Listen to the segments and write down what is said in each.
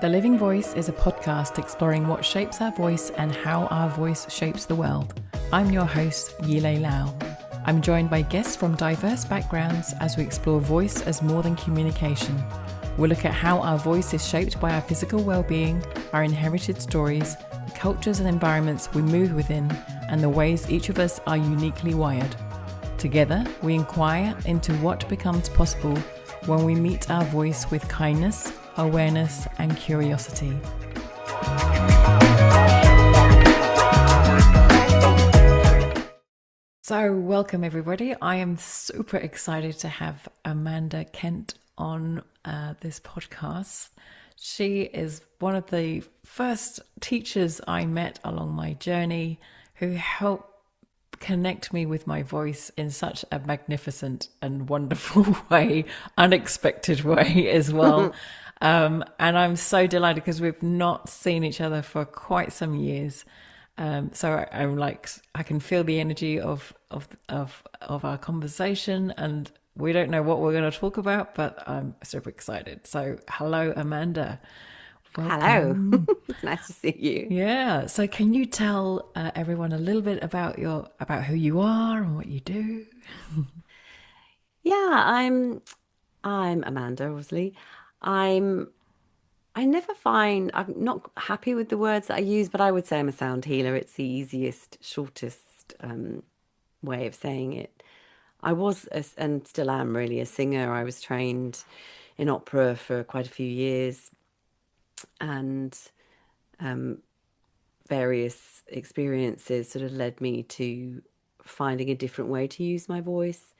The Living Voice is a podcast exploring what shapes our voice and how our voice shapes the world. I'm your host, Yee Ley Lau. I'm joined by guests from diverse backgrounds as we explore voice as more than communication. We'll look at how our voice is shaped by our physical well-being, our inherited stories, the cultures and environments we move within, and the ways each of us are uniquely wired. Together, we inquire into what becomes possible when we meet our voice with kindness, awareness, and curiosity. So, welcome everybody. I am super excited to have Amanda Kent on this podcast. She is one of the first teachers I met along my journey who helped connect me with my voice in such a magnificent and wonderful way, unexpected way as well. And I'm so delighted because we've not seen each other for quite some years. So I'm like, I can feel the energy of our conversation, and we don't know what we're going to talk about, but I'm super excited. So hello, Amanda. Welcome. Hello. It's nice to see you. Yeah. So can you tell everyone a little bit about who you are and what you do? Yeah, I'm Amanda, obviously. I'm I never find I'm not happy with the words that I use, but I would say I'm a sound healer. It's the easiest, shortest way of saying it. I was and still am really a singer. I was trained in opera for quite a few years, and various experiences sort of led me to finding a different way to use my voice.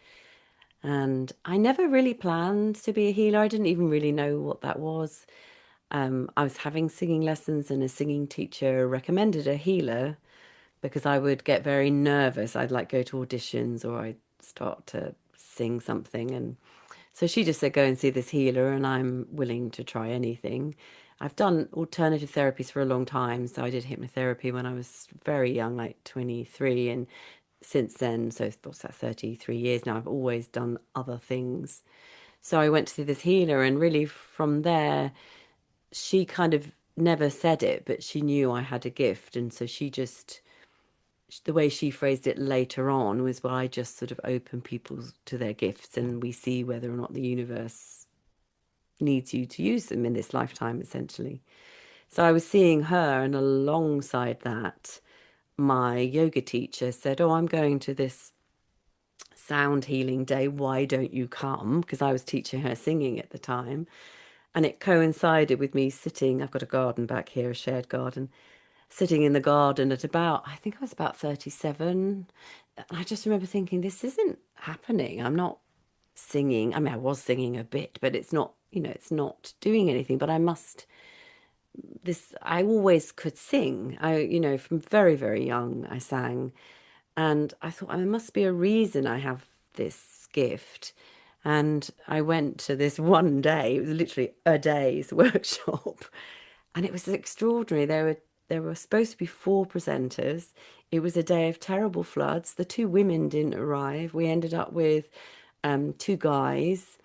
And I never really planned to be a healer. I didn't even really know what that was. I was having singing lessons, and a singing teacher recommended a healer because I would get very nervous. I'd like go to auditions, or I'd start to sing something. And so she just said, go and see this healer, and I'm willing to try anything. I've done alternative therapies for a long time. So I did hypnotherapy when I was very young, like 23. And since then, so what's that, 33 years now, I've always done other things. So I went to see this healer, and really from there, she kind of never said it, but she knew I had a gift. And so the way she phrased it later on was, well, I just sort of open people to their gifts, and we see whether or not the universe needs you to use them in this lifetime, essentially. So I was seeing her, and alongside that, my yoga teacher said, oh, I'm going to this sound healing day. Why don't you come? Because I was teaching her singing at the time. And it coincided with me sitting, I've got a garden back here, a shared garden, sitting in the garden at I think I was about 37. And I just remember thinking, this isn't happening. I'm not singing. I mean, I was singing a bit, but it's not, it's not doing anything. But I always could sing. From very, very young, I sang. And I thought, there must be a reason I have this gift. And I went to this one day, it was literally a day's workshop, and it was extraordinary. There were supposed to be 4 presenters. It was a day of terrible floods. The 2 women didn't arrive. We ended up with 2 guys,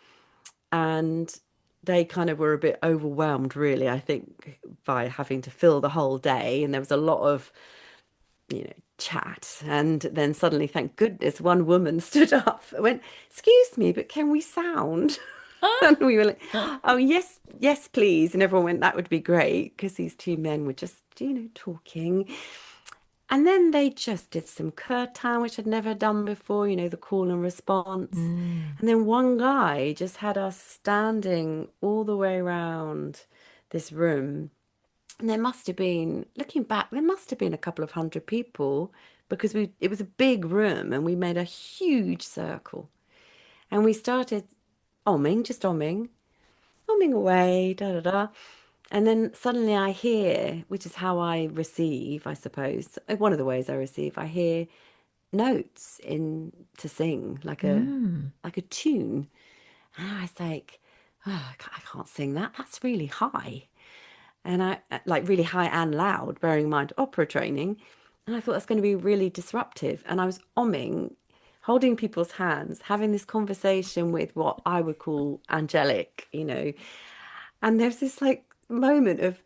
and they kind of were a bit overwhelmed, really, I think, by having to fill the whole day. And there was a lot of chat, and then suddenly, thank goodness, one woman stood up and went, excuse me, but can we sound? And we were like, oh yes please. And everyone went, that would be great, because these 2 men were just talking. And then they just did some kirtan, which I'd never done before, the call and response. And then one guy just had us standing all the way around this room. And there must have been, looking back, there must have been a couple of 100 people, because it was a big room, and we made a huge circle. And we started omming away, da da da. And then suddenly I hear, which is how I receive, I suppose, one of the ways I receive, I hear notes to sing, like a tune. And I was like, oh, I can't sing that. That's really high. And I like really high and loud, bearing in mind opera training. And I thought that's going to be really disruptive. And I was omming, holding people's hands, having this conversation with what I would call angelic, And there's this like moment of,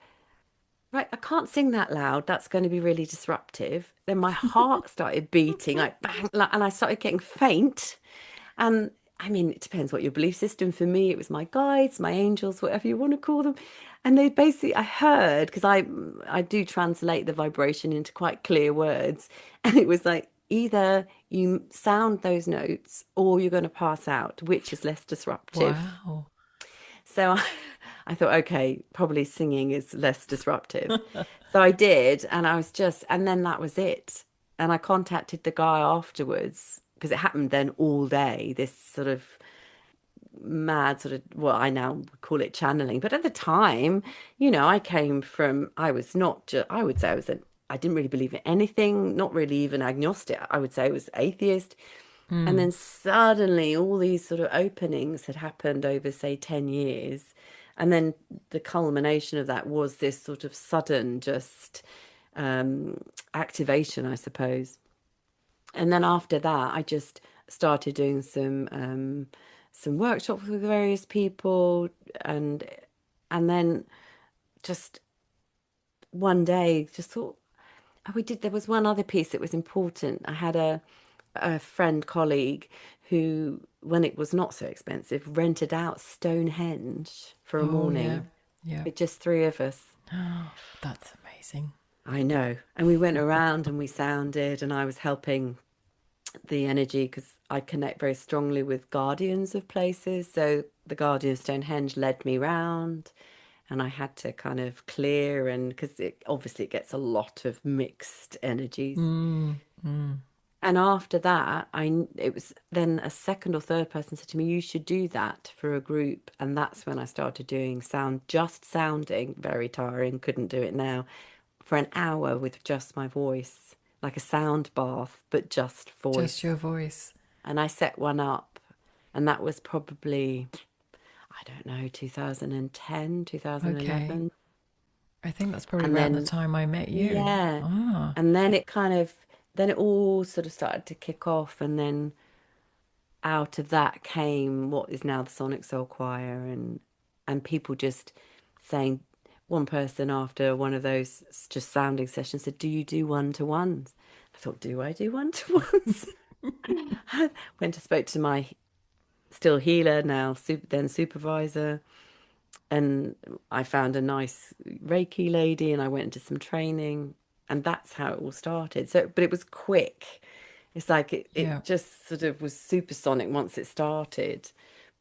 right, I can't sing that loud. That's going to be really disruptive. Then my heart started beating like bang, and I started getting faint. And I mean, it depends what your belief system. For me, it was my guides, my angels, whatever you want to call them. And they basically, I heard, because I do translate the vibration into quite clear words. And it was like, either you sound those notes or you're going to pass out, which is less disruptive. Wow. So I thought, okay, probably singing is less disruptive. So I did, and I was just, and then that was it. And I contacted the guy afterwards because it happened then all day, this sort of mad sort of, well, I now call it channeling. But at the time, I came from, I was not just, I would say I didn't really believe in anything, not really even agnostic. I would say I was atheist. And Mm. then suddenly all these sort of openings had happened over, say, 10 years. And then the culmination of that was this sort of sudden just um, activation, I suppose. And then after that, I just started doing some workshops with various people, and and then just one day just thought, oh, there was one other piece that was important. I had a friend colleague who, when it was not so expensive, rented out Stonehenge for a Oh, yeah. morning Yeah. with just three of us. Oh, that's amazing. I know. And we went around and we sounded, and I was helping the energy because I connect very strongly with guardians of places. So the guardian of Stonehenge led me round, and I had to kind of clear, and because it obviously it gets a lot of mixed energies. Mm, mm. And after that, it was then a second or third person said to me, "You should do that for a group." And that's when I started doing just sounding, very tiring, couldn't do it now, for an hour with just my voice, like a sound bath, but just Just voice. your voice. And I set one up, and that was probably, I don't know, 2010, Okay. 2011. I think that's probably And around the then, time I met you. yeah. Ah, And then then it all sort of started to kick off. And then out of that came what is now the Sonic Soul Choir, and people just saying, one person after one of those just sounding sessions said, "Do you do one-to-ones?" I thought, do I do one-to-ones? Went and spoke to my still healer, now then supervisor, and I found a nice Reiki lady, and I went into some training, and that's how it all started. So, but it was quick. It's like yeah. it just sort of was supersonic once it started.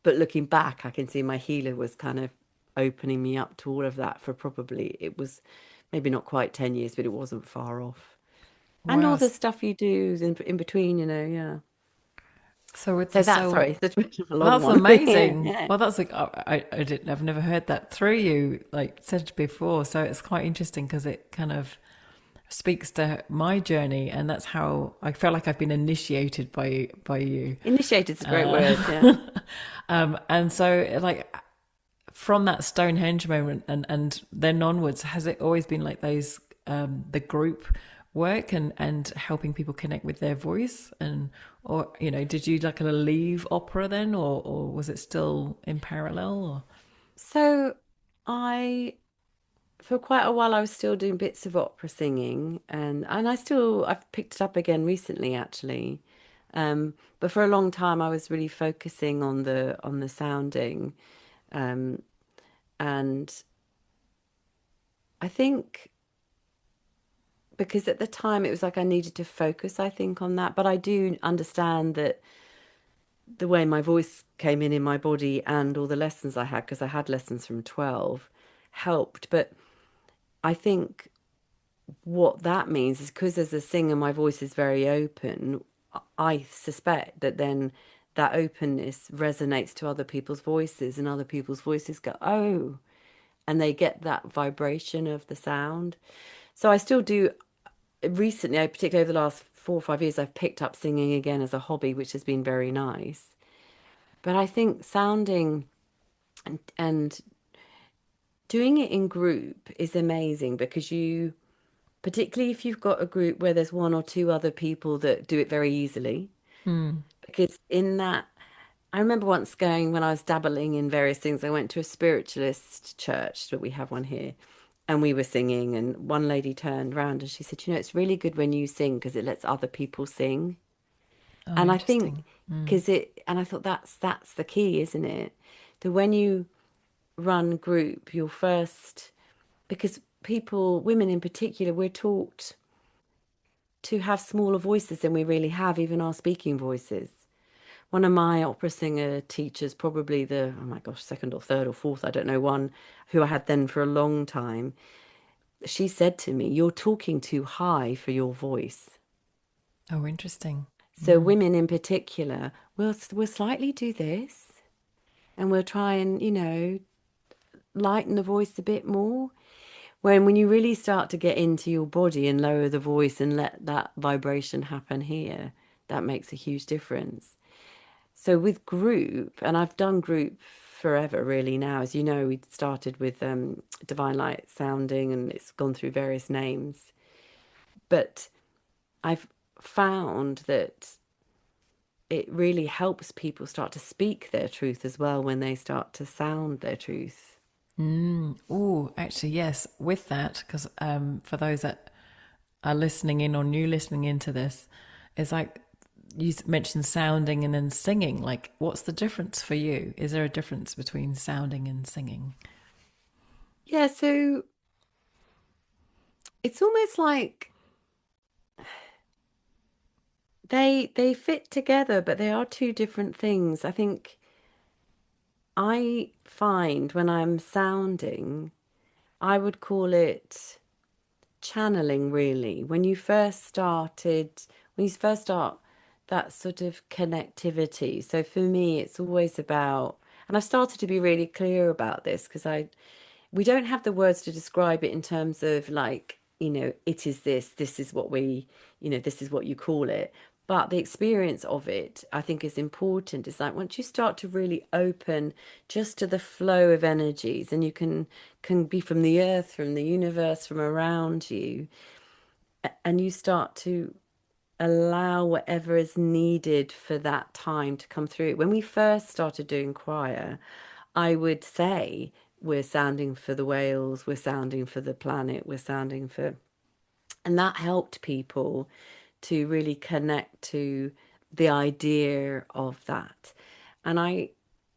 But looking back, I can see my healer was kind of opening me up to all of that for probably, it was maybe not quite 10 years, but it wasn't far off. And all Wow. the stuff you do in between, yeah. So with the So that's, soul, sorry, that's a long that's one. amazing. Yeah. Well, that's like I've never heard that through you, like said before. So it's quite interesting because it kind of speaks to my journey, and that's how I feel like I've been initiated by you. Initiated's a great word, yeah. And so like from that Stonehenge moment and then onwards, has it always been like those the group work and helping people connect with their voice and or did you like leave opera then or was it still in parallel or So I, for quite a while, I was still doing bits of opera singing, and I've picked it up again recently, actually. But for a long time, I was really focusing on the sounding, um, and I think because at the time it was like I needed to focus, I think, on that. But I do understand that the way my voice came in my body and all the lessons I had, because I had lessons from 12, helped. But I think what that means is because as a singer, my voice is very open. I suspect that then that openness resonates to other people's voices, and other people's voices go, oh, and they get that vibration of the sound. So I still do. Recently, particularly over the last 4 or 5 years, I've picked up singing again as a hobby, which has been very nice. But I think sounding and doing it in group is amazing because particularly if you've got a group where there's one or two other people that do it very easily, hmm. because in that I remember once going when I was dabbling in various things. I went to a spiritualist church, but we have one here, and we were singing. And one lady turned around and she said, it's really good when you sing because it lets other people sing. Oh, And I think interesting. Mm. because and I thought that's the key, isn't it? That when you run group, you're first, because people, women in particular, we're taught to have smaller voices than we really have, even our speaking voices. One of my opera singer teachers, probably the, oh my gosh, second or third or fourth, I don't know, one who I had then for a long time, she said to me, "You're talking too high for your voice." Oh, interesting. So Mm. women in particular will slightly do this, and we'll try and, lighten the voice a bit more. When you really start to get into your body and lower the voice and let that vibration happen here, that makes a huge difference. So with group, and I've done group forever really now, as you know, we started with Divine Light Sounding and it's gone through various names. But I've found that it really helps people start to speak their truth as well when they start to sound their truth. Mm. Oh, actually, yes. With that, because for those that are listening in or new listening into this, it's like you mentioned sounding and then singing. Like, what's the difference for you? Is there a difference between sounding and singing? Yeah, so it's almost like they fit together, but they are two different things. I think I find when I'm sounding, I would call it channeling really. When you first start that sort of connectivity. So for me, it's always about, and I've started to be really clear about this because we don't have the words to describe it in terms of like, it is this, this is what this is what you call it. But the experience of it, I think, is important. It's like once you start to really open just to the flow of energies, and you can be from the earth, from the universe, from around you, and you start to allow whatever is needed for that time to come through. When we first started doing choir, I would say, we're sounding for the whales, we're sounding for the planet, we're sounding for, and that helped people to really connect to the idea of that. And I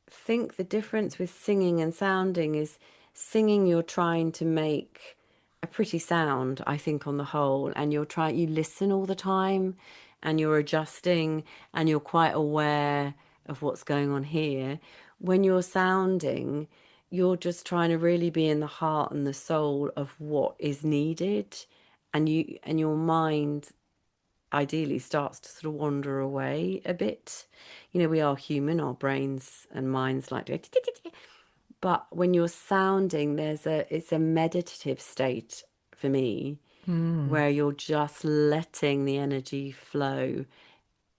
think the difference with singing and sounding is singing, you're trying to make a pretty sound, I think, on the whole, and you listen all the time and you're adjusting and you're quite aware of what's going on here. When you're sounding, you're just trying to really be in the heart and the soul of what is needed, and your mind ideally starts to sort of wander away a bit. We are human, our brains and minds like to go, but when you're sounding, it's a meditative state for me Mm. where you're just letting the energy flow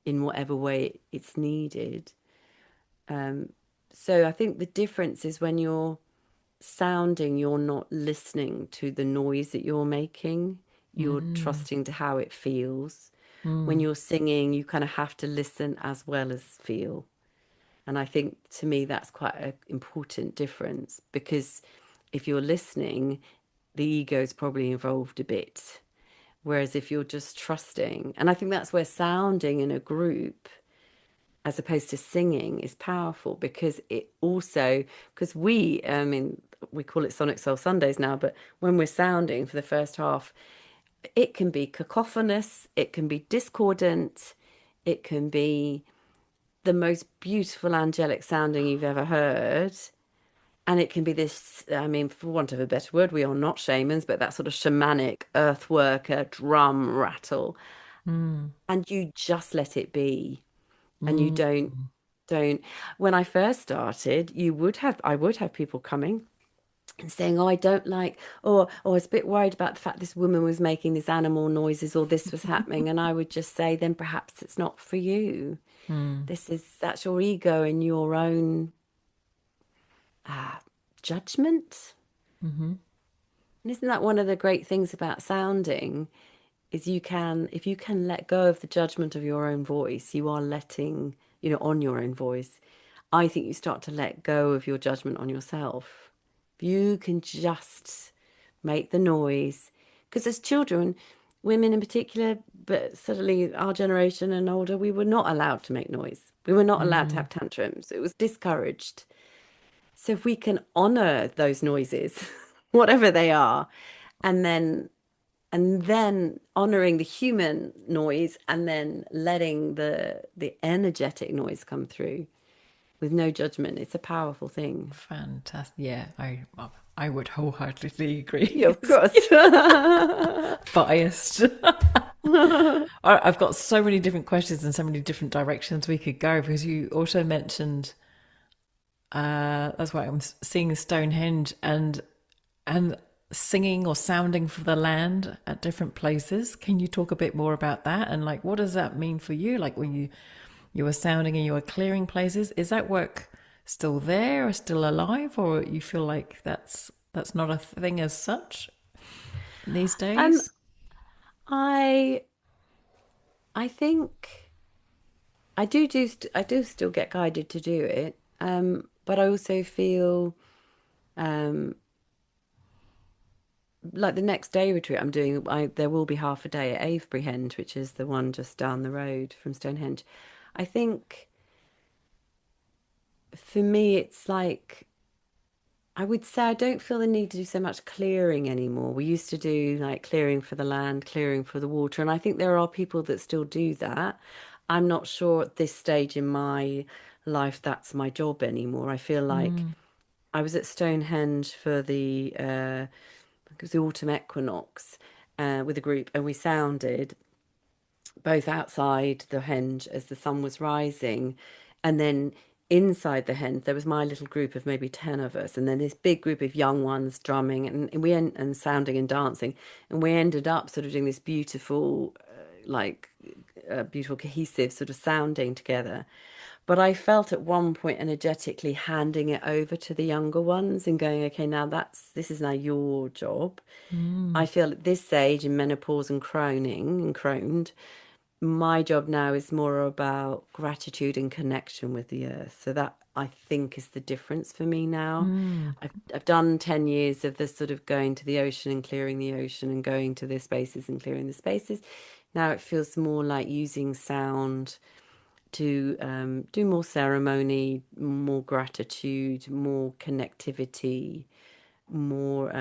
in whatever way it's needed. Um, so I think the difference is when you're sounding, you're not listening to the noise that you're making. You're Mm. trusting to how it feels. When Mm. you're singing, you kind of have to listen as well as feel. And I think to me, that's quite an important difference because if you're listening, the ego is probably involved a bit. Whereas if you're just trusting, and I think that's where sounding in a group as opposed to singing is powerful because it also, because I mean, we call it Sonic Soul Sundays now, but when we're sounding for the first half, it can be cacophonous, it can be discordant, it can be the most beautiful angelic sounding you've ever heard. And it can be this, I mean, for want of a better word, we are not shamans, but that sort of shamanic earthworker drum rattle. Mm. And you just let it be. And you Mm. don't. When I first started, I would have people coming and saying, "Oh, I don't like," or I was a bit worried about the fact this woman was making these animal noises or this was happening. And I would just say, then perhaps it's not for you. Mm. That's your ego and your own uh, judgment. Mm-hmm. And isn't that one of the great things about sounding is if you can let go of the judgment of your own voice, you are letting, on your own voice. I think you start to let go of your judgment on yourself. If you can just make the noise, because as children, women in particular, but certainly our generation and older, we were not allowed to make noise. We were not allowed to Mm, have tantrums. It was discouraged. So if we can honor those noises, whatever they are, and then honoring the human noise and then letting the energetic noise come through with no judgment, it's a pourful thing. fantastic. Yeah, I would wholeheartedly agree. Yeah, of course. Biased. I've got so many different questions and so many different directions we could go because you also mentioned that's why I'm seeing Stonehenge and singing or sounding for the land at different places. Can you talk a bit more about that and like what does that mean for you? Like when you were sounding and you were clearing places, is that work still there or still alive, or you feel like that's not a thing as such these Um, days? I I think I do still get guided to do it. But I also feel um like the next day retreat I'm doing, there will be half a day at Avebury Henge, which is the one just down the road from Stonehenge. I think for me, it's like I would say I don't feel the need to do so much clearing anymore. We used to do like clearing for the land, clearing for the water, and I think there are people that still do that. I'm not sure at this stage in my life that's my job anymore. I feel like Mm, I was at Stonehenge for it was the autumn equinox with a group, and we sounded both outside the henge as the sun was rising, and then inside the henge there was my little group of maybe 10 of us, and then this big group of young ones drumming and sounding and dancing, and we ended up sort of doing this beautiful beautiful cohesive sort of sounding together. But I felt at one point energetically handing it over to the younger ones and going, okay, now this is now your job. I mm, feel at this age in menopause and croning and croned, my job now is more about gratitude and connection with the earth. So that I think is the difference for me now. mm. I've done 10 years of this sort of going to the ocean and clearing the ocean and going to the spaces and clearing the spaces. Now it feels more like using sound to do more ceremony, more gratitude, more connectivity, more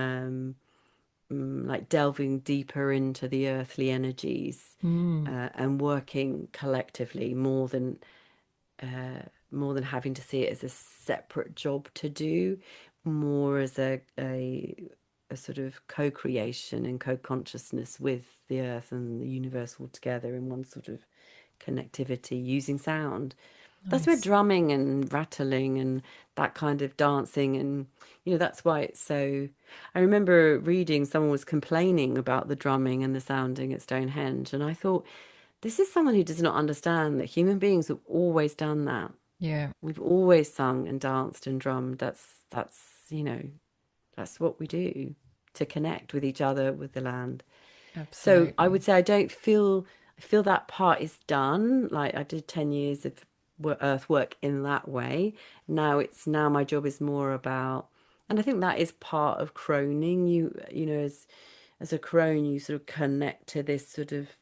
like delving deeper into the earthly energies and working collectively more than having to see it as a separate job to do, more as a sort of co-creation and co-consciousness with the earth and the universe all together in one sort of connectivity using sound. That's where Nice. drumming and rattling and that kind of dancing and that's why it's so. I remember reading someone was complaining about the drumming and the sounding at Stonehenge, and I thought this is someone who does not understand that human beings have always done that. Yeah, We've always sung and danced and drummed. That's that's what we do to connect with each other, with the land. So I absolutely. would say I feel that part is done. Like I did 10 years of earth work in that way. Now my job is more about, and I think that is part of croning. As a crone, you sort of connect to this sort of,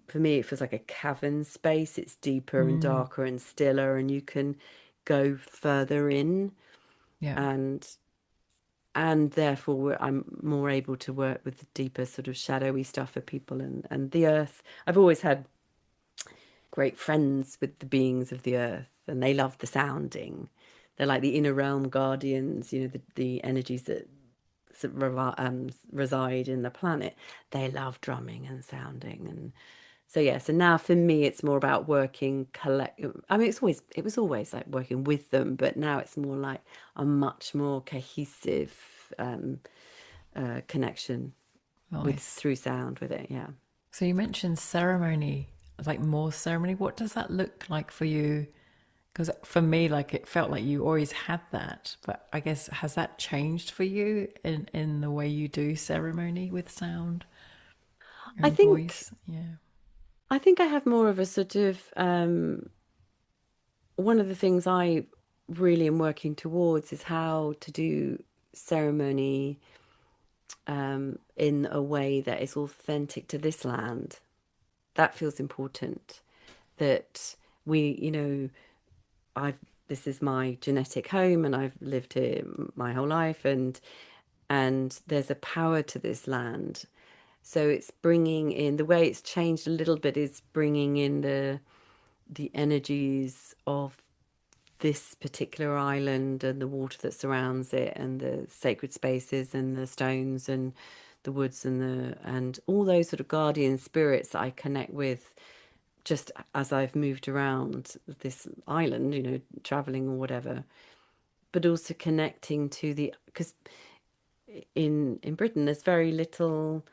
for me, it feels like a cavern space. It's deeper and Mm, darker and stiller, and you can go further in, yeah. and therefore I'm more able to work with the deeper sort of shadowy stuff for people and the earth. I've always had great friends with the beings of the earth, and they love the sounding. They're like the inner realm guardians, the energies that reside in the planet. They love drumming and sounding, and so yeah. So now for me, it's more about working collect. I mean, it was always like working with them, but now it's more like a much more cohesive connection with Nice. through sound with it. Yeah. So you mentioned ceremony, like more ceremony. What does that look like for you? Because for me, like it felt like you always had that, but I guess has that changed for you in the way you do ceremony with sound I and think voice? Yeah. I think I have more of a sort of one of the things I really am working towards is how to do ceremony in a way that is authentic to this land. That feels important. That we, I've this is my genetic home, and I've lived here my whole life, and there's a power to this land. So it's bringing in the way it's changed a little bit is bringing in the energies of this particular island and the water that surrounds it and the sacred spaces and the stones and the woods and all those sort of guardian spirits that I connect with just as I've moved around this island, traveling or whatever, but also connecting to the because in Britain there's very little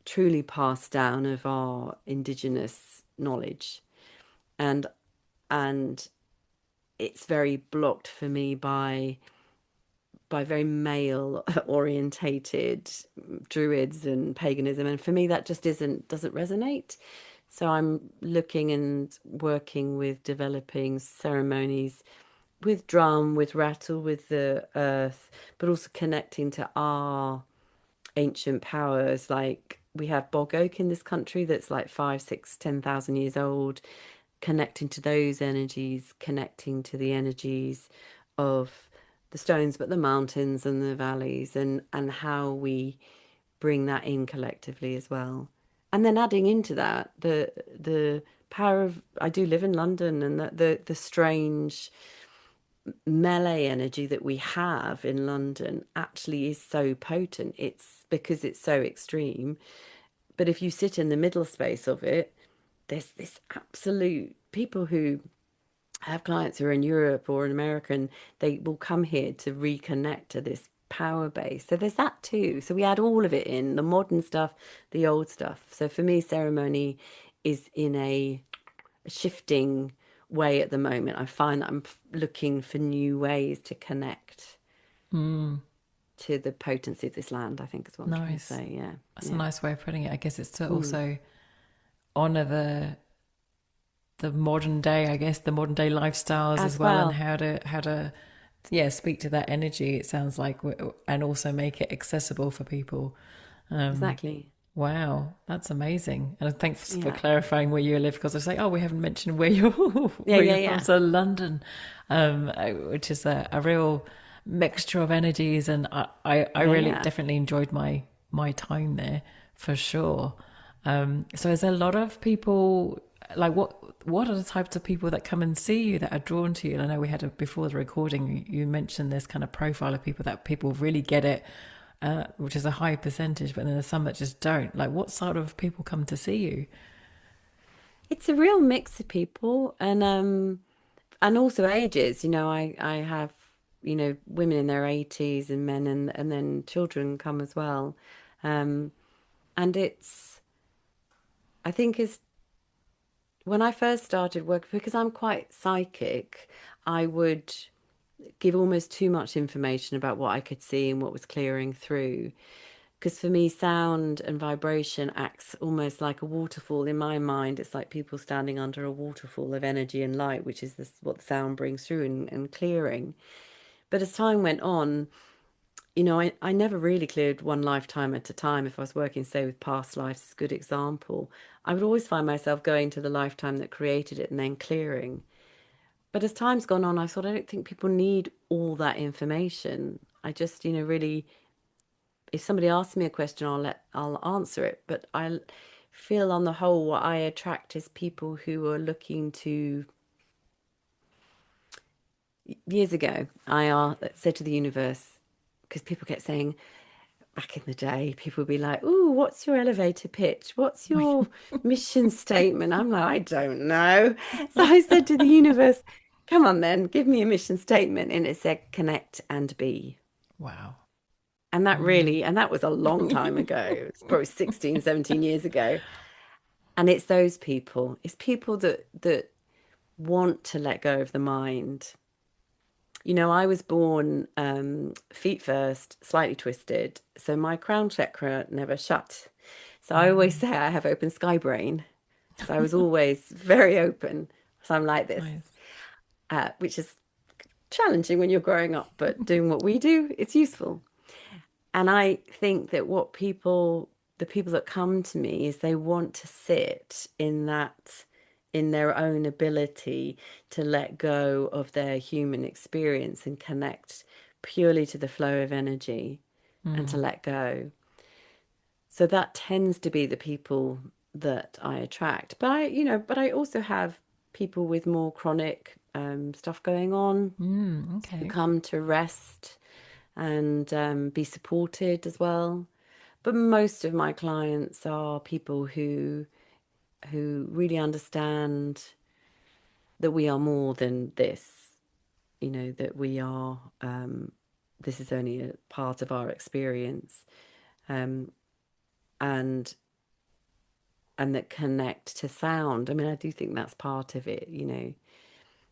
truly passed down of our indigenous knowledge, and and it's very blocked for me by very male orientated druids and paganism, and for me that just isn't doesn't resonate. So I'm looking and working with developing ceremonies with drum, with rattle, with the earth, but also connecting to our ancient powers. Like we have bog oak in this country that's like 5, 6, 10,000 years old, connecting to those energies, connecting to the energies of the stones, but the mountains and the valleys, and how we bring that in collectively as well. And then adding into that the power of I do live in London, and the strange melee energy that we have in London actually is so potent. It's because it's so extreme. But if you sit in the middle space of it, there's this absolute people who have clients who are in Europe or in America, and they will come here to reconnect to this power base. So there's that too. So we add all of it in, the modern stuff, the old stuff. So for me, ceremony is in a shifting way at the moment. I find that I'm looking for new ways to connect Mm, to the potency of this land, I think is what I'm trying to nice. say. Yeah. That's a Yeah. nice way of putting it. I guess it's to Mm. also honor the modern day, I guess, the modern day lifestyles as As well, and well. how to yeah, speak to that energy. It sounds like, and also make it accessible for people. Um, Exactly. wow, that's amazing. And thanks for Yeah. clarifying where you live, because I say, oh, we haven't mentioned where you're Yeah, where yeah, you're from. yeah. So London, which is a real mixture of energies, and I Yeah, really yeah. definitely enjoyed my time there for sure. So is there a lot of people like what are the types of people that come and see you that are drawn to you? And I know we had before the recording, you mentioned this kind of profile of people that people really get it, which is a high percentage, but then there's some that just don't. Like, what sort of people come to see you? It's a real mix of people, and also ages. I have, women in their 80s and men, and then children come as well. Um, and I think is when I first started working, because I'm quite psychic, I would give almost too much information about what I could see and what was clearing through. Because for me, sound and vibration acts almost like a waterfall in my mind. It's like people standing under a waterfall of energy and light, which is what the sound brings through and clearing. But as time went on, I never really cleared one lifetime at a time. If I was working, say, with past lives, is a good example. I would always find myself going to the lifetime that created it and then clearing. But as time's gone on, I thought I don't think people need all that information. I just, really, if somebody asks me a question, I'll answer it. But I feel on the whole, what I attract is people who are looking to. Years ago, I said to the universe, because people kept saying, back in the day, people would be like, "Ooh, what's your elevator pitch? What's your mission statement?" I'm like, "I don't know." So I said to the universe, "Come on then, give me a mission statement." And it said, "Connect and be." Wow. And that was a long time ago. It's probably 16, 17 years ago. And it's those people. It's people that want to let go of the mind. I was born feet first, slightly twisted, so my crown chakra never shut. So I always say I have open sky brain. So I was always very open. So I'm like this. Nice. which is challenging when you're growing up, but doing what we do, it's useful. And I think that the people that come to me is they want to sit in that, in their own ability to let go of their human experience and connect purely to the flow of energy and to Mm. let go. So that tends to be the people that I attract. But I also have people with more chronic stuff going on Mm, who okay. come to rest and be supported as well. But most of my clients are people who really understand that we are more than this. That we are. This is only a part of our experience, um, and and that connect to sound. I mean, I do think that's part of it. We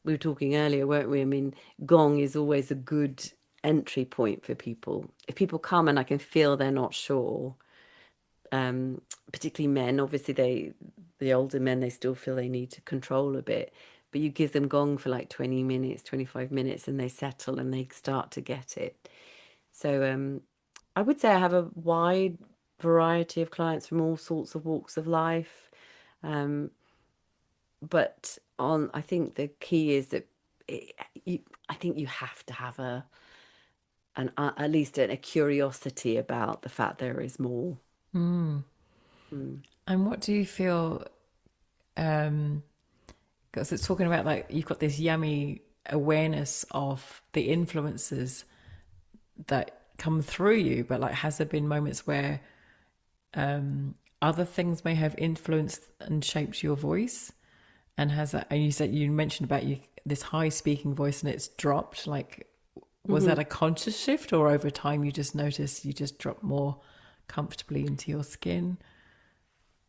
were talking earlier, weren't we? I mean, gong is always a good entry point for people. If people come and I can feel they're not sure, um, particularly men, obviously the older men, they still feel they need to control a bit. But you give them gong for like 20 minutes, 25 minutes, and they settle and they start to get it. So I would say I have a wide variety of clients from all sorts of walks of life. Um, but I think the key is that it, you, I think you have to have at least a curiosity about the fact there is more. Mm. Mm. And what do you feel? Um, because it's talking about like you've got this yummy awareness of the influences that come through you, but like, has there been moments where other things may have influenced and shaped your voice? And has that? And you said you mentioned about you this high speaking voice, and it's dropped. Like, was Hmm. that a conscious shift, or over time you just noticed you just dropped more comfortably into your skin?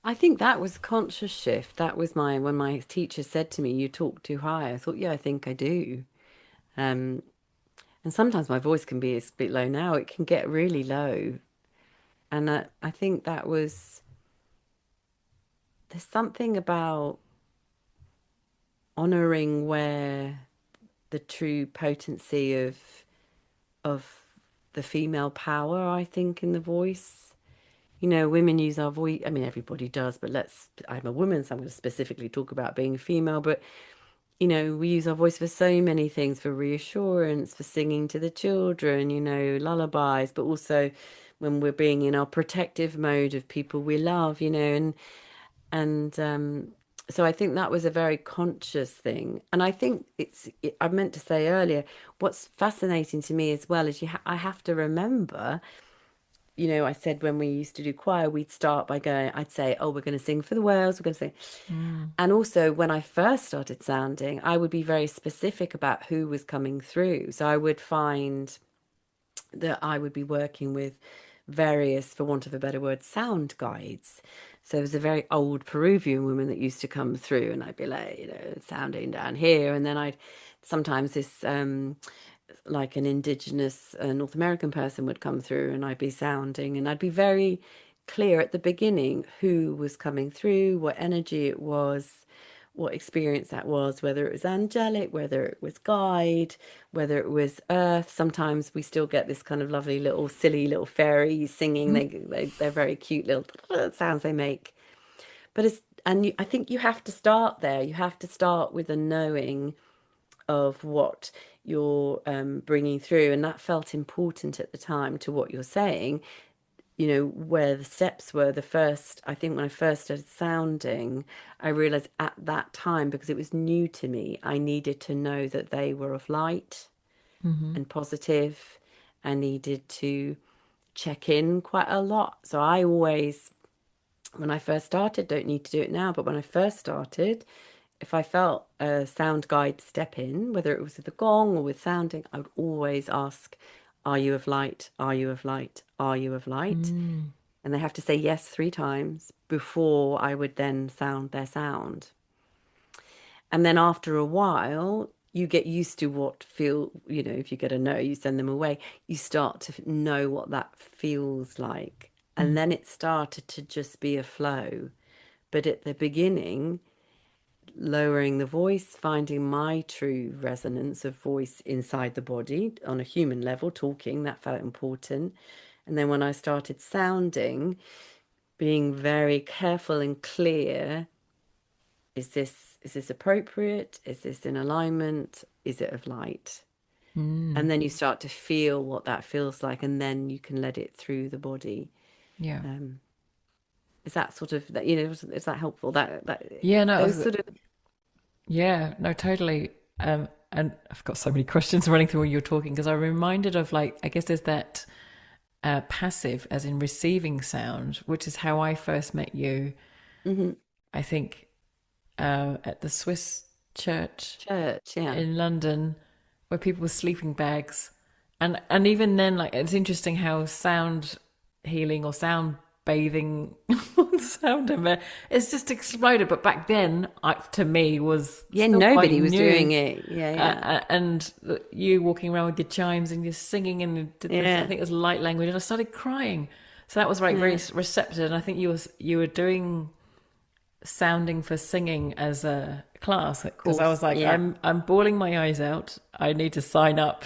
I think that was a conscious shift. That was when my teacher said to me, "You talk too high." I thought, yeah, I think I do. Um, and sometimes my voice can be a bit low now. It can get really low. And I think there's something about honoring where the true potency of the female power, I think, in the voice. Women use our voice. I mean, everybody does, but I'm a woman, so I'm going to specifically talk about being female. But, we use our voice for so many things, for reassurance, for singing to the children, lullabies, but also when we're being in our protective mode of people we love, and so I think that was a very conscious thing. And I think I meant to say earlier, what's fascinating to me as well is I have to remember, I said when we used to do choir, we'd start by I'd say, oh, we're going to sing for the whales, we're going to sing. Mm. And also, when I first started sounding, I would be very specific about who was coming through. So I would find that I would be working with various, for want of a better word, sound guides. So there was a very old Peruvian woman that used to come through, and I'd be like, sounding down here. And then I'd sometimes this like an indigenous North American person would come through and I'd be sounding, and I'd be very clear at the beginning who was coming through, what energy it was, what experience that was, whether it was angelic, whether it was guide, whether it was earth. Sometimes we still get this kind of lovely little silly little fairies singing. They're very cute little sounds they make. But I think you have to start there. You have to start with a knowing of what you're bringing through. And that felt important at the time to what you're saying, where the steps were. The first, I think when I first started sounding, I realized at that time, because it was new to me, I needed to know that they were of light Mm-hmm. and positive. I needed to check in quite a lot. So I always, when I first started, don't need to do it now, but when I first started, if I felt a sound guide step in, whether it was with the gong or with sounding, I would always ask, are you of light? Are you of light? Are you of light? Mm. And they have to say yes 3 times before I would then sound their sound. And then after a while, you get used to if you get a no, you send them away, you start to know what that feels like. And Mm. then it started to just be a flow. But at the beginning, lowering the voice, finding my true resonance of voice inside the body on a human level, talking, that felt important. And then when I started sounding, being very careful and clear, is this appropriate? Is this in alignment? Is it of light? Mm. And then you start to feel what that feels like, and then you can let it through the body. Yeah. Um, is that sort of that, you know, is that helpful? That Yeah, no, those sort of yeah, no, totally. And I've got so many questions running through when you're talking because I'm reminded of like, I guess there's that passive, as in receiving sound, which is how I first met you. mhm, I think at the Swiss church church, yeah. in London, where people with sleeping bags, and even then, like it's interesting how sound healing or sound bathing, sound in there, it's just exploded. But back then, to me, was Yeah, still quite nobody was new. doing it. Yeah, yeah. And you walking around with your chimes and you're singing and you did this, I Yeah, think it was light language, and I started crying. So that was like very yeah. receptive, and I think you were doing sounding for singing as a class Of because I was course. like, Yeah. I'm bawling my eyes out. I need to sign up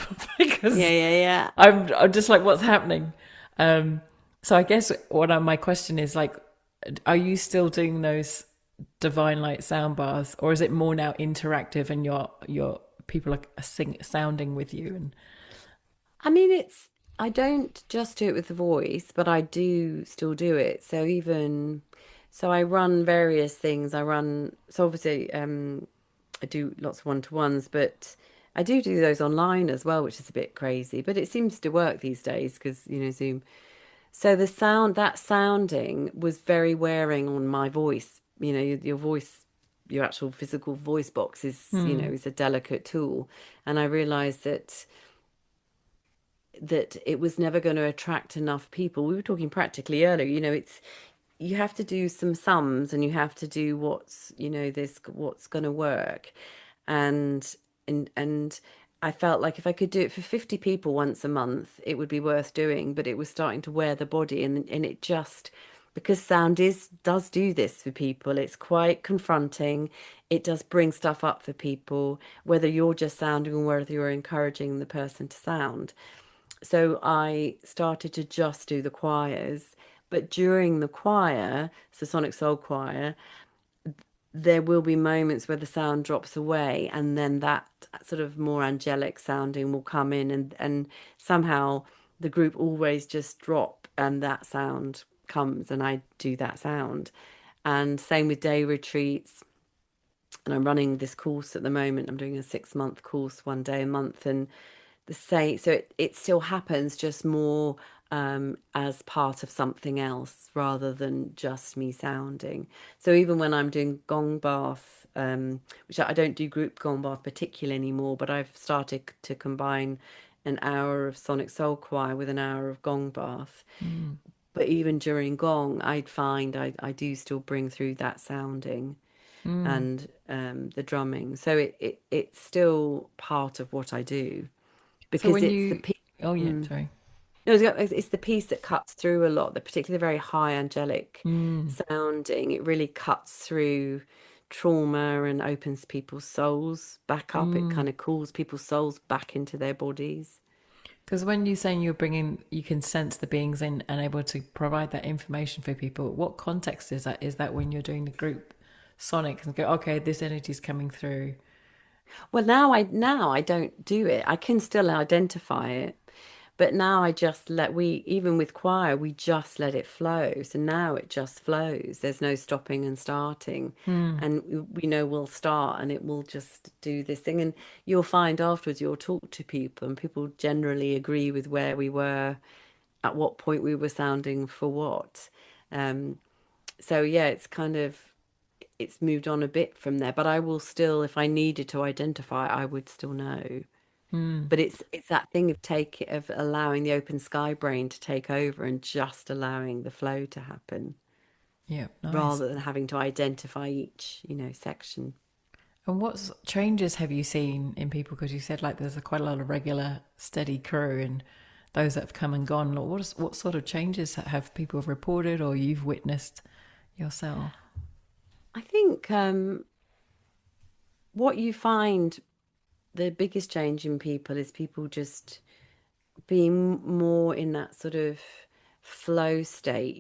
Yeah, because yeah, yeah. I'm just like, what's happening? Um, so I guess my question is like, are you still doing those divine light sound bars, or is it more now interactive and your people are sounding with you? And I mean, I don't just do it with the voice, but I do still do it. So I run various things. So obviously, I do lots of one-to-ones, but I do those online as well, which is a bit crazy, but it seems to work these days because, you know, Zoom. So that sounding was very wearing on my voice. You know, your voice, your actual physical voice box is a delicate tool. And I realized that it was never going to attract enough people. We were talking practically earlier, you have to do some sums and you have to do what's going to work. And and I felt like if I could do it for 50 people once a month, it would be worth doing, but it was starting to wear the body and it just because sound is does do this for people. It's quite confronting. It does bring stuff up for people, whether you're just sounding or whether you're encouraging the person to sound. So I started to just do the choirs. But during the choir, so Sonic Soul Choir, there will be moments where the sound drops away and then that sort of more angelic sounding will come in and somehow the group always just drop and that sound comes and I do that sound. And same with day retreats. And I'm running this course at the moment. I'm doing a 6-month course, 1 day a month, and the same. So it still happens, just more as part of something else rather than just me sounding. So even when I'm doing gong bath, which I don't do group gong bath particularly anymore, but I've started to combine an hour of sonic soul choir with an hour of gong bath. mm, But even during gong, I'd find I do still bring through that sounding mm. and the drumming. So it's still part of what I do So because when it's the you, piece. oh yeah, Mm. sorry. No, it's the piece that cuts through a lot. The particularly very high angelic Mm, sounding. It really cuts through trauma and opens people's souls back up. It mm. kind of calls people's souls back into their bodies. Because when you're saying you're bringing, you can sense the beings in and able to provide that information for people. What context is that? Is that when you're doing the group sonic and go, okay, this energy's coming through? Well, now I don't do it. I can still identify it, but now I just let we even with choir we just let it flow. So now it just flows. There's no stopping and starting, Hmm. and we know we'll start and it will just do this thing. And you'll find afterwards you'll talk to people, and people generally agree with where we were, at what point we were sounding for what. Um, so yeah, it's moved on a bit from there, but I will still, if I needed to identify, I would still know. Hmm. But it's that thing of allowing the open sky brain to take over and just allowing the flow to happen Yeah, nice. rather than having to identify each, section. And what changes have you seen in people? Because you said like there's quite a lot of regular, steady crew and those that have come and gone. Like, what sort of changes have people reported or you've witnessed yourself? I think what you find the biggest change in people is people just being more in that sort of flow state,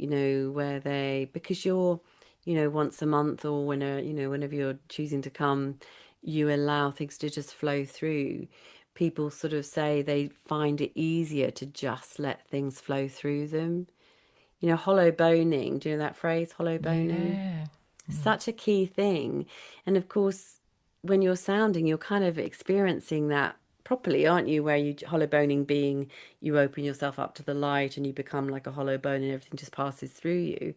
where because you're, once a month or whenever you're choosing to come, you allow things to just flow through. People sort of say they find it easier to just let things flow through them. Hollow boning, do you know that phrase, hollow boning? Yeah. Such a key thing. And of course, when you're sounding, you're kind of experiencing that properly, aren't you? Where you hollow boning being you open yourself up to the light and you become like a hollow bone and everything just passes through you.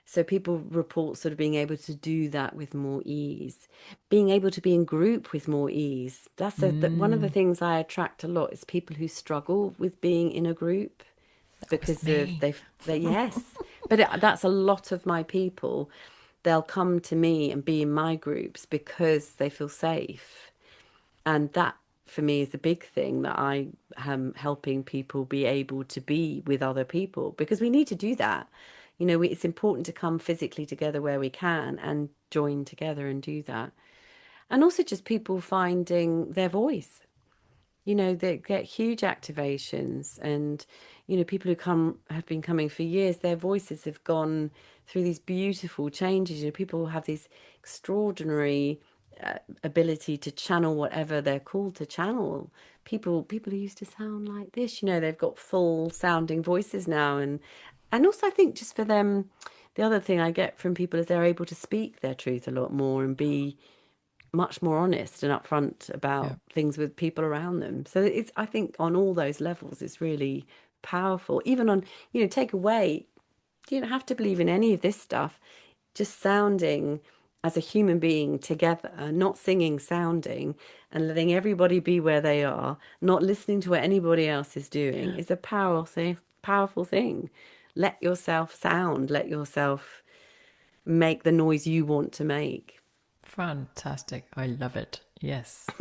So people report sort of being able to do that with more ease, being able to be in group with more ease. One of the Mm, things I attract a lot is people who struggle with being in a group that was because of me. they yes, but that's a lot of my people. They'll come to me and be in my groups because they feel safe, and that for me is a big thing that I am helping people be able to be with other people because we need to do that. It's important to come physically together where we can and join together and do that, and also just people finding their voice. They get huge activations, and people who come have been coming for years, their voices have gone through these beautiful changes. People have this extraordinary ability to channel whatever they're called to channel. People who used to sound like this, they've got full sounding voices now, and also I think just for them, the other thing I get from people is they're able to speak their truth a lot more and be much more honest and upfront Yeah. about things with people around them. So I think on all those levels, it's really powerful. Even on, take away, you don't have to believe in any of this stuff. Just sounding as a human being together, not singing, sounding, and letting everybody be where they are, not listening to what anybody else is doing is a powerful thing. Let yourself sound, let yourself make the noise you want to make. Fantastic. I love it. Yes.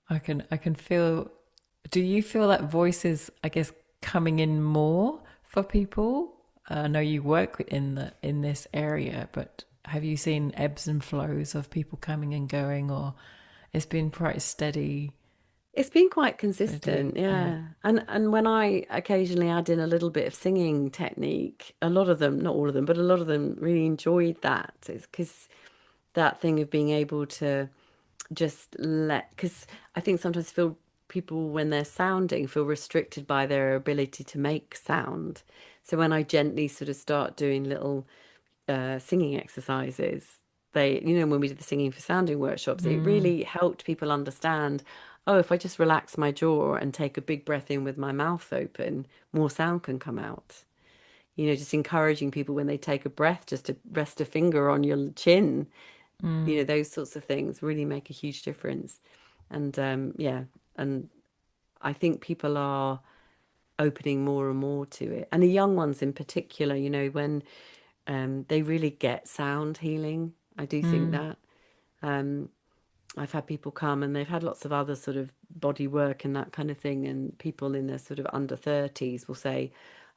I can feel, do you feel that voice is, I guess, coming in more for people? I know you work in this area, but have you seen ebbs and flows of people coming and going, or it's been quite steady, It's been quite steady? consistent, yeah. And when I occasionally add in a little bit of singing technique, a lot of them, not all of them, but a lot of them really enjoyed that. It's because that thing of being able to just because I think sometimes feel people when they're sounding feel restricted by their ability to make sound. So when I gently sort of start doing little singing exercises. When we did the singing for sounding workshops, it Mm, really helped people understand, oh, if I just relax my jaw and take a big breath in with my mouth open, more sound can come out. Just encouraging people when they take a breath, just to rest a finger on your chin, mm, those sorts of things really make a huge difference. And yeah, and I think people are opening more and more to it. And the young ones in particular, when they really get sound healing. I do think mm. that. Um, I've had people come and they've had lots of other sort of body work and that kind of thing. And people in their sort of under 30s will say,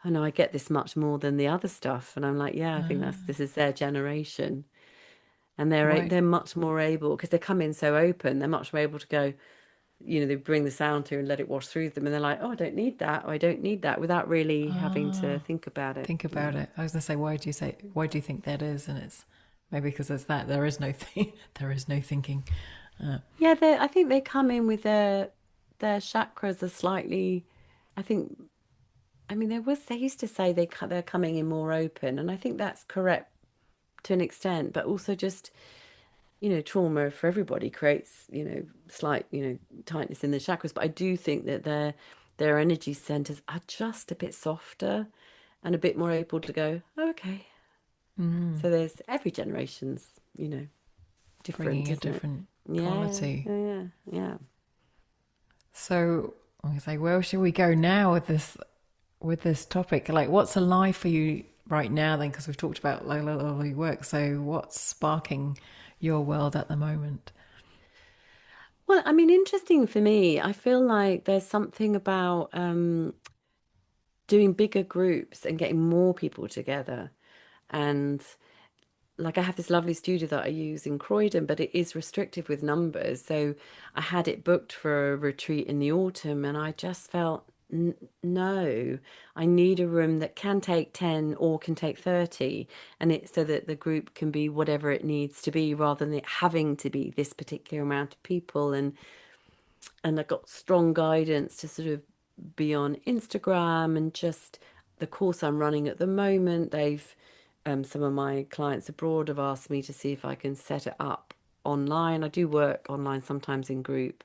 oh no, I get this much more than the other stuff. And I'm like, yeah, I think Ah, this is their generation. And why? they're much more able because they come in so open, they're much more able to go, they bring the sound through and let it wash through them. And they're like, oh, I don't need that, or I don't need that without really having to Ah, think about it. think Yeah. about it. I was gonna say, why do you think that is? And it's maybe because there's that. There is no there is no thinking. Uh, Yeah, I think they come in with their chakras are slightly. I think. I mean, they used to say they're coming in more open, and I think that's correct to an extent. But also, just trauma for everybody creates slight tightness in the chakras. But I do think that their energy centers are just a bit softer and a bit more able to go, oh, okay. mm, So there's every generation's different, bringing a isn't it? different Yeah, quality. yeah, yeah, yeah. So I'm gonna say, where should we go now with this topic? Like, what's alive for you right now? Then, because we've talked about like lovely work. So, what's sparking your world at the moment? Well, I mean, interesting for me. I feel like there's something about doing bigger groups and getting more people together. And like I have this lovely studio that I use in Croydon, but it is restrictive with numbers. So I had it booked for a retreat in the autumn, and I just felt no, I need a room that can take 10 or can take 30, and it so that the group can be whatever it needs to be rather than it having to be this particular amount of people. And I got strong guidance to sort of be on Instagram and just the course I'm running at the moment. Some of my clients abroad have asked me to see if I can set it up online. I do work online sometimes in group.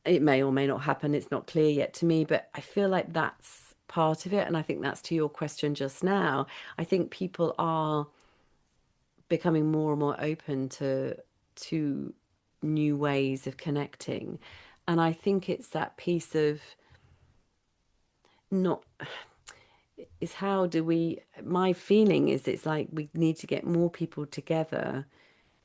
It may or may not happen. It's not clear yet to me, but I feel like that's part of it. And I think that's to your question just now. I think people are becoming more and more open to new ways of connecting. And I think it's that piece of not is how do we my feeling is it's like we need to get more people together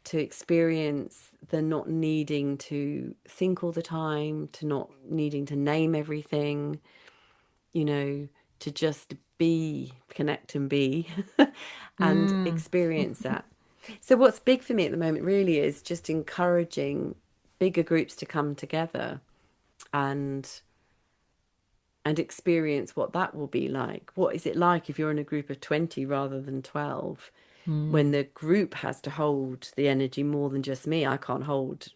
to experience the not needing to think all the time, to not needing to name everything, you know, to just be, connect and be and Mm. experience that. So what's big for me at the moment really is just encouraging bigger groups to come together and experience what that will be like. What is it like if you're in a group of 20 rather than 12? When Mm. the group has to hold the energy more than just me, I can't hold,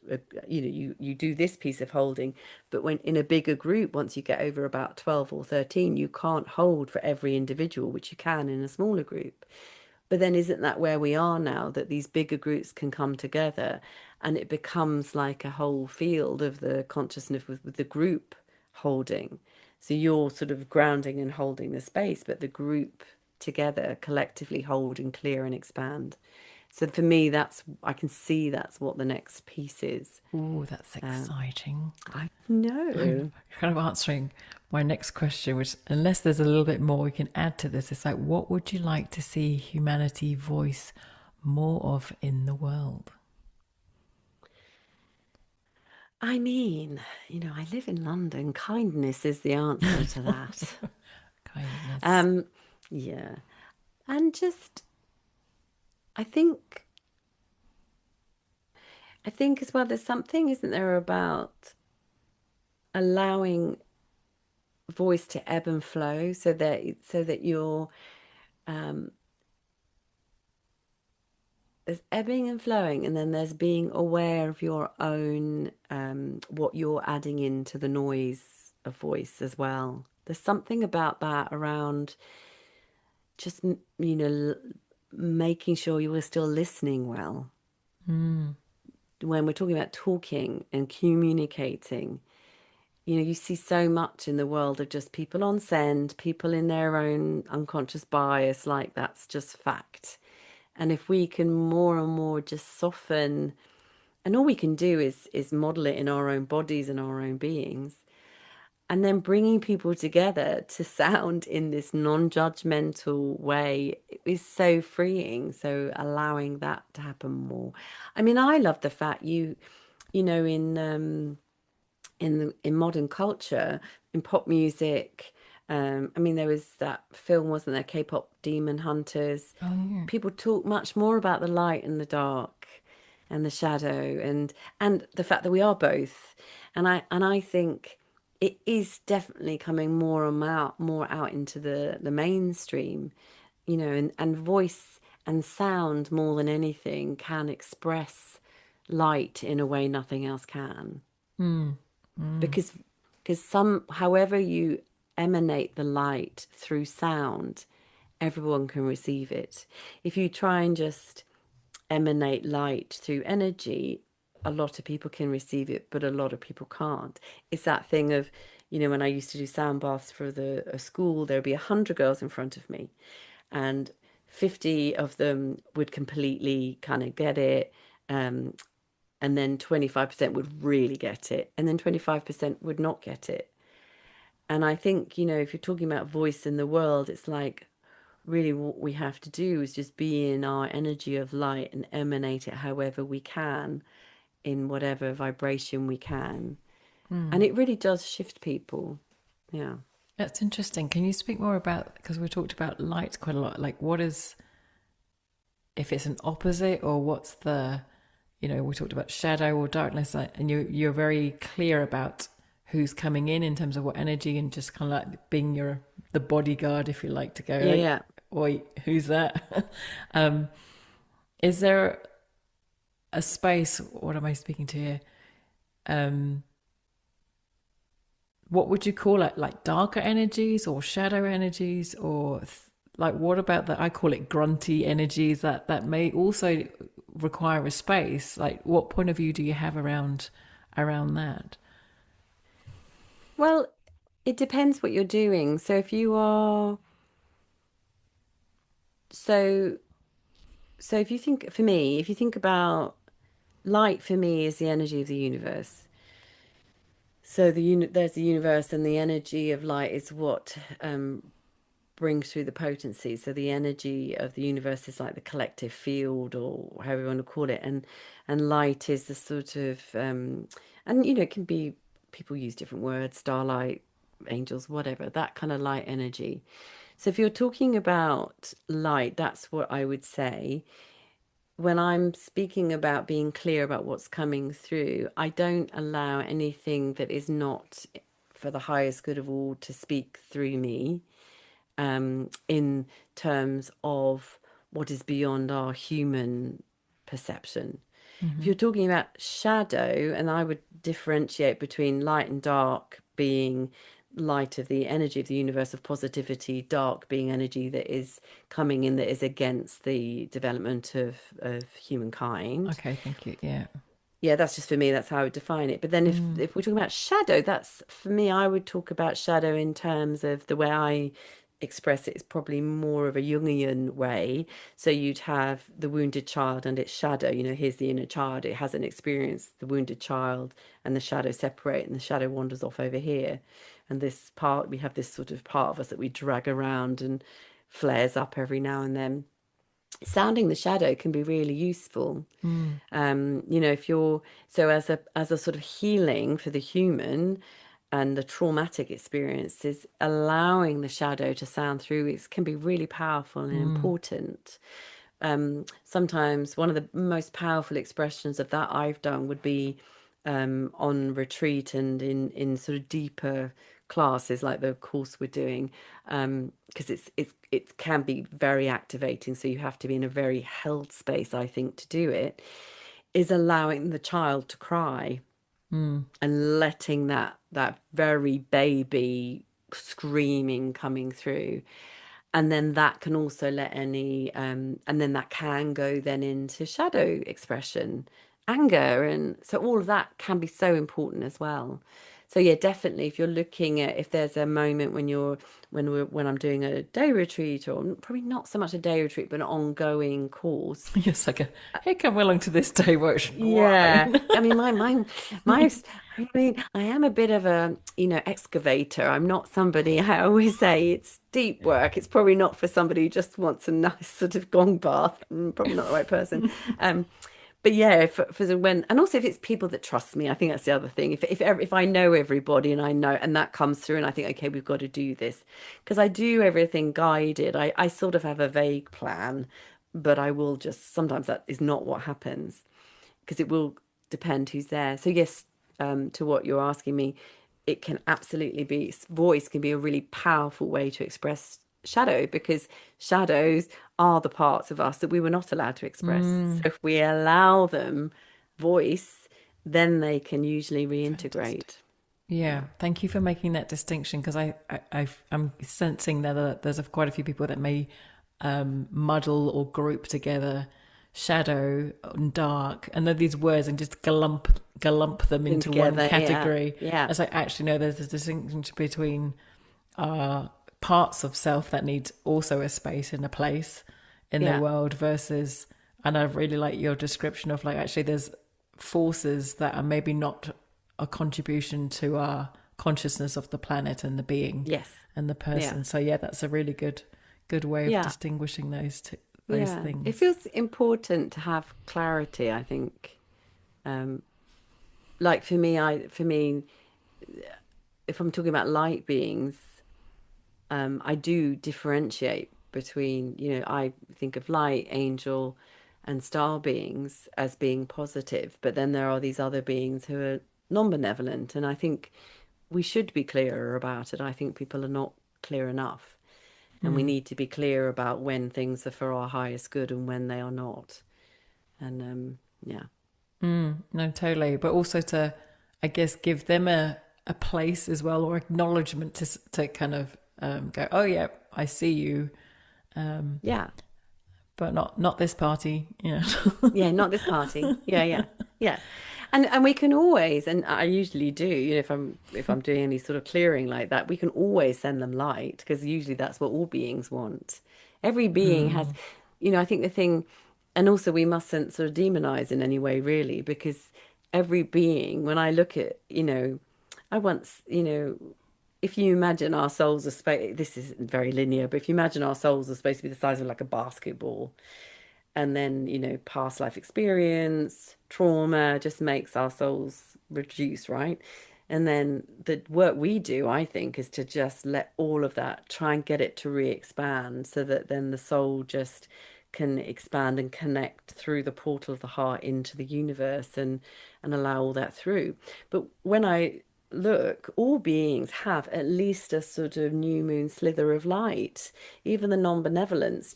you do this piece of holding, but when in a bigger group, once you get over about 12 or 13, you can't hold for every individual, which you can in a smaller group. But then isn't that where we are now, that these bigger groups can come together and it becomes like a whole field of the consciousness with the group holding. So you're sort of grounding and holding the space, but the group together collectively hold and clear and expand. So for me, that's I can see that's what the next piece is. Oh, that's exciting. I I'm know. kind of answering my next question, which, unless there's a little bit more we can add to this, it's like, what would you like to see humanity voice more of in the world? I mean, I live in London. Kindness is the answer to that. Kindness. Um, yeah. And just, I think, I think as well, there's something, isn't there, about allowing voice to ebb and flow so that you're there's ebbing and flowing, and then there's being aware of your own what you're adding into the noise of voice as well. There's something about that around just making sure you are still listening well Mm. when we're talking about talking and communicating. You see so much in the world of just people on send, people in their own unconscious bias, like that's just fact. And if we can more and more just soften, and all we can do is model it in our own bodies and our own beings, and then bringing people together to sound in this non-judgmental way is so freeing. So allowing that to happen more. I mean, I love the fact you know, in modern culture, in pop music. I mean, there was that film, wasn't there? K-pop Demon Hunters. Oh, yeah. People talk much more about the light and the dark and the shadow and the fact that we are both. And I think it is definitely coming more out into the mainstream, and voice and sound more than anything can express light in a way nothing else can Mm. Mm. because however you emanate the light through sound, everyone can receive it. If you try and just emanate light through energy, a lot of people can receive it, but a lot of people can't. It's that thing of, when I used to do sound baths for a school, there'd be 100 girls in front of me, and 50 of them would completely kind of get it. And then 25% would really get it, and then 25% would not get it. And I think, if you're talking about voice in the world, it's like really what we have to do is just be in our energy of light and emanate it however we can, in whatever vibration we can. And Mm. it really does shift people. Yeah. That's interesting. Can you speak more about, because we talked about light quite a lot, like what is if it's an opposite, or what's the, we talked about shadow or darkness, and you're very clear about who's coming in terms of what energy, and just kind of like being the bodyguard, if you like, to go, Yeah, like, yeah. wait, who's that? um, is there a space? What am I speaking to here? Um, what would you call it? Like darker energies or shadow energies, or like what about the? I call it grunty energies that may also require a space. Like, what point of view do you have around that? Well, it depends what you're doing. So if you are so so if you think for me, if you think about light for me is the energy of the universe. So there's the universe, and the energy of light is what brings through the potency. So the energy of the universe is like the collective field, or however you want to call it, and light is the sort of and it can be, people use different words, starlight, angels, whatever, that kind of light energy. So if you're talking about light, that's what I would say. When I'm speaking about being clear about what's coming through, I don't allow anything that is not for the highest good of all to speak through me, in terms of what is beyond our human perception. If Mm-hmm. you're talking about shadow, and I would differentiate between light and dark being light of the energy of the universe of positivity, dark being energy that is coming in, that is against the development of humankind. Okay, thank you. Yeah. Yeah, that's just for me, that's how I would define it. But then Mm. if we're talking about shadow, that's for me, I would talk about shadow in terms of the way I express it is probably more of a Jungian way. So you'd have the wounded child and its shadow, here's the inner child, it hasn't experienced the wounded child, and the shadow separate, and the shadow wanders off over here. And this part, we have this sort of part of us that we drag around and flares up every now and then. Sounding the shadow can be really useful. Mm. If you're, so as a sort of healing for the human and the traumatic experiences, allowing the shadow to sound through it can be really powerful and Mm. important. Sometimes one of the most powerful expressions of that I've done would be on retreat and in sort of deeper classes like the course we're doing, because it can be very activating. So you have to be in a very held space, I think, to do it. Is allowing the child to cry Mm. and letting that very baby screaming coming through, and then that can also let any and then that can go then into shadow expression, anger, and so all of that can be so important as well. So yeah, definitely, if you're looking at, if there's a moment when I'm doing a day retreat, or probably not so much a day retreat but an ongoing course. Yes, like a, hey, come along to this day workshop. Yeah, Right. I mean, my, I mean, I am a bit of a, excavator. I'm not somebody, I always say it's deep work. It's probably not for somebody who just wants a nice sort of gong bath. Probably not the right person. Um, but yeah, and also if it's people that trust me, I think that's the other thing. If I know everybody, and I know, and that comes through, and I think, okay, we've got to do this, because I do everything guided. I sort of have a vague plan, but I will just, sometimes that is not what happens, because it will depend who's there. So yes, to what you're asking me, it can absolutely be, voice can be a really powerful way to express shadow, because shadows are the parts of us that we were not allowed to express. So Mm. if we allow them voice, then they can usually Fantastic. reintegrate. Yeah, Yeah. thank you for making that distinction, because I'm sensing that there's quite a few people that may muddle or group together shadow and dark, and then these words, and just glump them Them into one together. Yeah. category. Yeah. As I actually know, there's a distinction between parts of self that need also a space and a place in the Yeah. world versus, and I really like your description of, like, actually there's forces that are maybe not a contribution to our consciousness of the planet and the being Yes. and the Yeah. person. So yeah, that's a really good way of Yeah. distinguishing those Yeah. It things. feels important to have clarity, I think. Um, like for me, if I'm talking about light beings, I do differentiate between, I think of light, angel, and star beings as being positive, but then there are these other beings who are non-benevolent, and I think we should be clearer about it. I think people are not clear enough, and we need to be clear about when things are for our highest good and when they are not. And yeah. No, totally. But also to, I guess, give them a place as well, or acknowledgement to kind of go, oh yeah, I see you, Yeah. but not this party. Yeah. Yeah, not this party. Yeah, yeah, yeah. And we can always, and I usually do, if I'm doing any sort of clearing like that, we can always send them light, because usually that's what all beings want. Every being has, I think the thing, and also we mustn't sort of demonize in any way really, because every being, when I look at, I once, if you imagine our souls are space, this is very linear, but if you imagine our souls are supposed to be the size of like a basketball, and then past life experience, trauma just makes our souls reduce, right? And then the work we do, I think, is to just let all of that, try and get it to re-expand, so that then the soul just can expand and connect through the portal of the heart into the universe, and allow all that through. But when I look, all beings have at least a sort of new moon slither of light. Even the non-benevolence,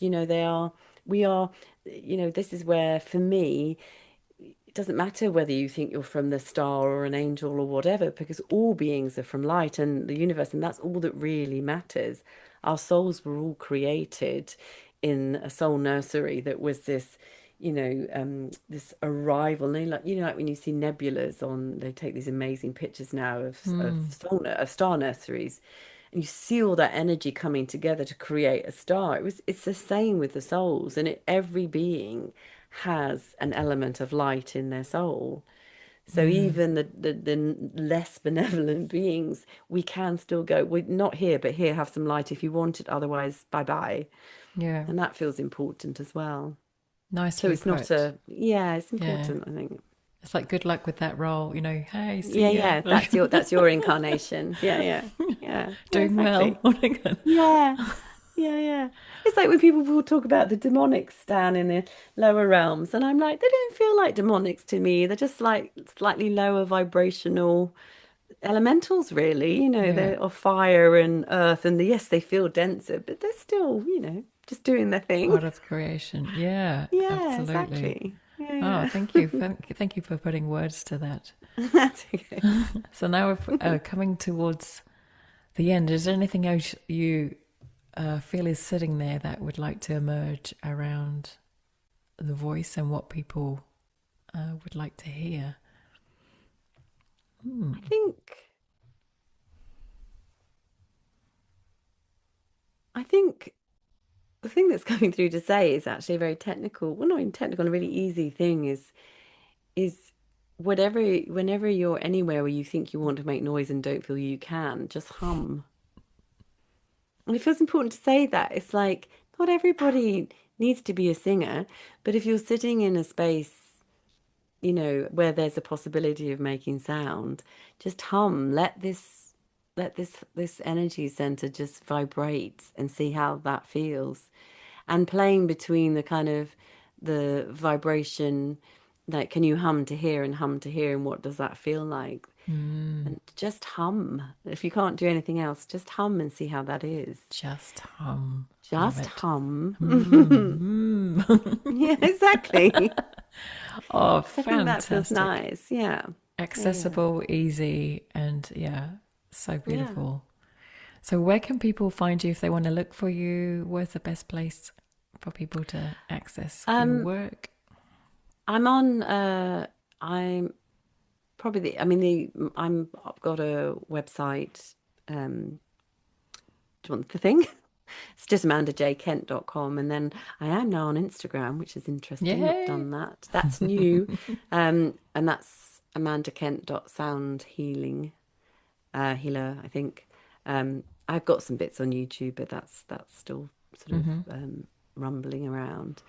we are, this is where, for me, it doesn't matter whether you think you're from the star or an angel or whatever, because all beings are from light and the universe, and that's all that really matters. Our souls were all created in a soul nursery that was this, this arrival. And like when you see nebulas on, they take these amazing pictures now of star nurseries, and you see all that energy coming together to create a star. It's the same with the souls, and every being has an element of light in their soul. So even the less benevolent beings, we can still go, we're not here, but here, have some light if you want it, otherwise bye bye. Yeah. And that feels important as well. So Nicely it's not put. yeah, it's Yeah. important, I think. It's like good luck with that role, hey, Yeah, see ya. yeah, that's your incarnation. Yeah, yeah, yeah, yeah, Doing well. exactly. Oh my God. Yeah, yeah, yeah. It's like when people will talk about the demonics down in the lower realms, and I'm like, they don't feel like demonics to me. They're just like slightly lower vibrational elementals, really. Yeah. They're of fire and earth, and yes, they feel denser, but they're still, just doing their thing. Part of creation. Yeah, Yeah, absolutely. exactly. Oh, Yeah, thank you. Thank you for putting words to that. yeah. That's okay. So now we're coming towards the end. Is there anything else you feel is sitting there that would like to emerge around the voice and what people would like to hear? I think I think the thing that's coming through to say is actually a very technical, well, not even technical, a really easy thing is whenever you're anywhere where you think you want to make noise and don't feel you can, just hum. And it feels important to say that. It's like not everybody needs to be a singer, but if you're sitting in a space, where there's a possibility of making sound, just hum. Let this energy center just vibrate and see how that feels. And playing between the kind of the vibration, like can you hum to here and hum to here, and what does that feel like? And just hum. If you can't do anything else, just hum and see how that is. Just hum. Love Just it. hum. Mm. Yeah, exactly. Oh, So I think that feels fantastic. nice. Yeah. Yeah, yeah. Accessible, easy, and yeah, so Yeah. beautiful. So, where can people find you if they want to look for you? Where's the best place for people to access your Um, work? I'm on I'm probably I mean I've got a website. Do you want the thing? It's just amandajkent.com, and then I am now on Instagram, which is interesting. Not Yay! done that. That's new. And that's amandakent.soundhealing healer, I think. I've got some bits on YouTube, but that's still sort of rumbling around.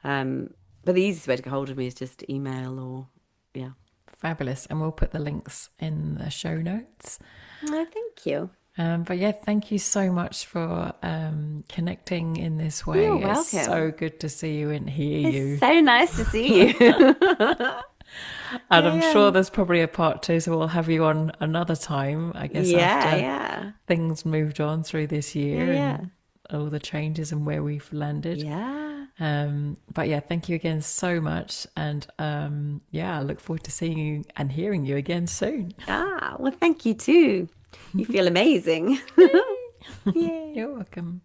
Um, but the easiest way to get hold of me is just email or yeah. Fabulous. And we'll put the links in the show notes. Oh, thank you. But yeah, thank you so much for connecting in this You're way. It's so welcome. good to see you and hear It's you. so nice to see you. And Yeah, I'm yeah. sure there's probably a part two, so we'll have you on another time, I guess, Yeah, after yeah. things moved on through this Yeah, year yeah. and all the changes and where we've landed. Yeah. But yeah, thank you again so much. And yeah, I look forward to seeing you and hearing you again soon. Ah, well, thank you too. You feel amazing. Yay. You're welcome.